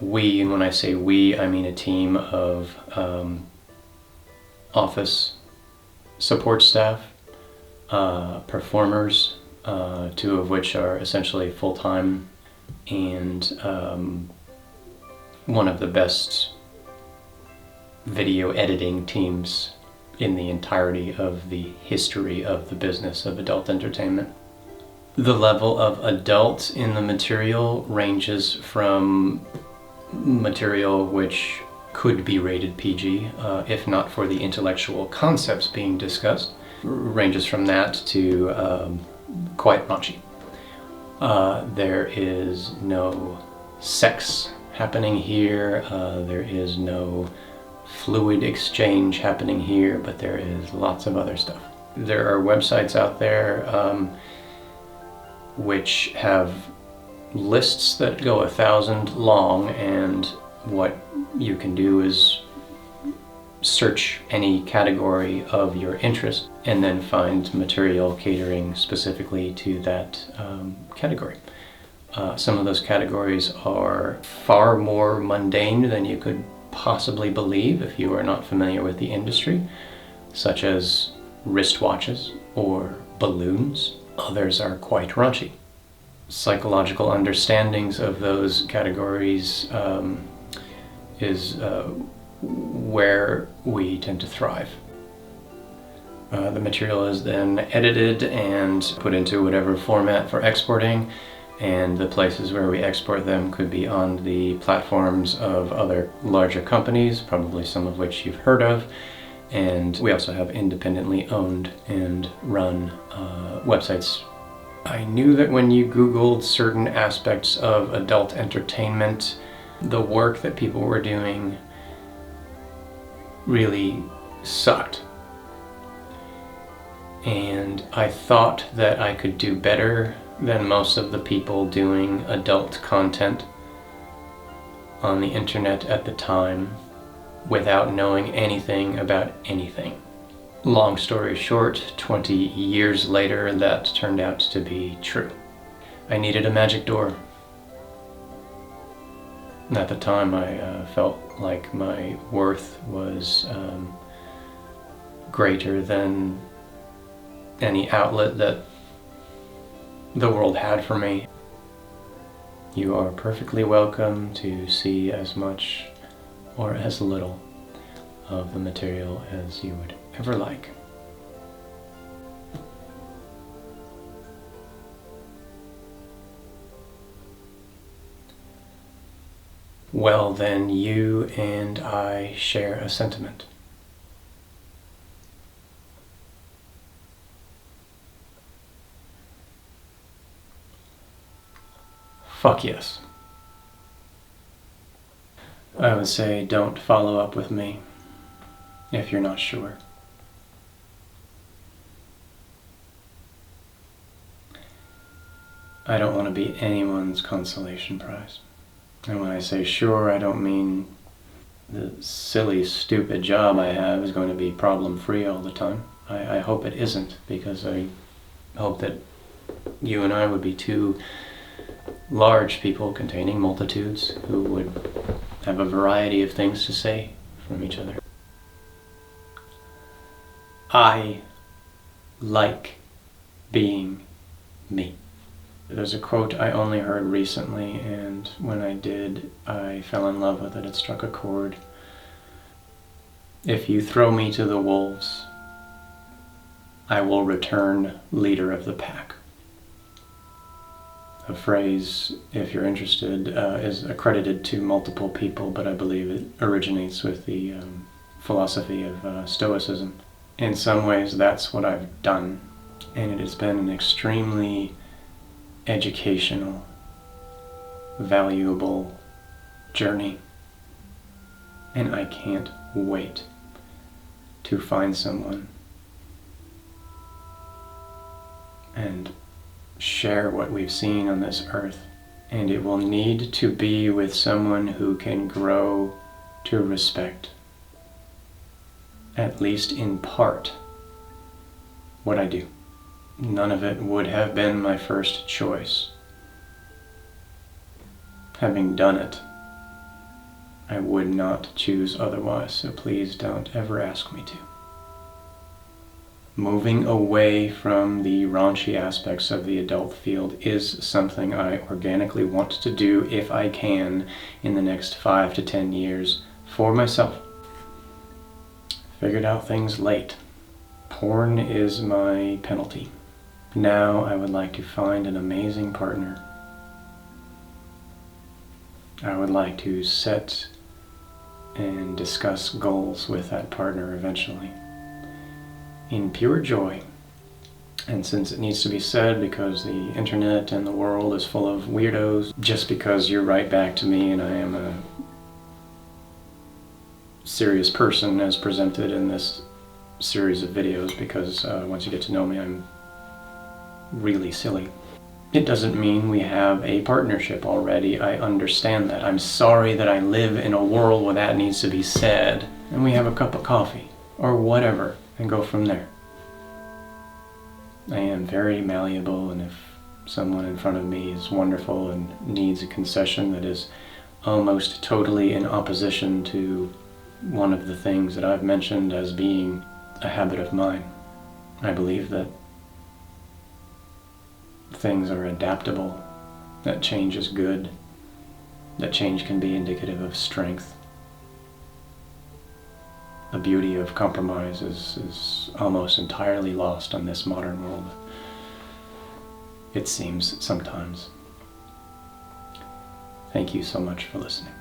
We, and when I say we, I mean a team of office support staff, performers, two of which are essentially full-time, and one of the best video editing teams in the entirety of the history of the business of adult entertainment. The level of adult in the material ranges from material which could be rated PG, if not for the intellectual concepts being discussed, ranges from that to quite raunchy. There is no sex happening here, there is no fluid exchange happening here, but there is lots of other stuff. There are websites out there which have lists that go 1,000 long, and what you can do is search any category of your interest and then find material catering specifically to that category. Some of those categories are far more mundane than you could possibly believe if you are not familiar with the industry, such as wristwatches or balloons. Others are quite raunchy. Psychological understandings of those categories is where we tend to thrive. The material is then edited and put into whatever format for exporting, and the places where we export them could be on the platforms of other larger companies, probably some of which you've heard of, and we also have independently owned and run websites. I knew that when you Googled certain aspects of adult entertainment, the work that people were doing really sucked. And I thought that I could do better than most of the people doing adult content on the internet at the time without knowing anything about anything. Long story short, 20 years later, that turned out to be true. I needed a magic door. At the time, I felt like my worth was greater than any outlet that the world had for me. You are perfectly welcome to see as much or as little of the material as you would ever like. Well, then you and I share a sentiment. Fuck yes. I would say don't follow up with me if you're not sure. I don't want to be anyone's consolation prize. And when I say sure, I don't mean the silly, stupid job I have is going to be problem-free all the time. I hope it isn't, because I hope that you and I would be two large people containing multitudes who would have a variety of things to say from each other. I like being me. There's a quote I only heard recently, and when I did, I fell in love with it. It struck a chord. If you throw me to the wolves, I will return leader of the pack. A phrase, if you're interested, is accredited to multiple people, but I believe it originates with the philosophy of Stoicism. In some ways, that's what I've done, and it has been an extremely educational, valuable journey, and I can't wait to find someone and share what we've seen on this earth. And it will need to be with someone who can grow to respect, at least in part, what I do. None of it would have been my first choice. Having done it, I would not choose otherwise, so please don't ever ask me to. Moving away from the raunchy aspects of the adult field is something I organically want to do if I can in the next 5 to 10 years for myself. Figured out things late. Porn is my penalty. Now I would like to find an amazing partner. I would like to set and discuss goals with that partner eventually, in pure joy. And since it needs to be said because the internet and the world is full of weirdos, just because you're right back to me and I am a serious person as presented in this series of videos, because once you get to know me, I'm really silly. It doesn't mean we have a partnership already. I understand that. I'm sorry that I live in a world where that needs to be said, and we have a cup of coffee or whatever and go from there. I am very malleable, and if someone in front of me is wonderful and needs a concession that is almost totally in opposition to one of the things that I've mentioned as being a habit of mine, I believe that things are adaptable, that change is good, that change can be indicative of strength. The beauty of compromise is almost entirely lost on this modern world, it seems sometimes. Thank you so much for listening.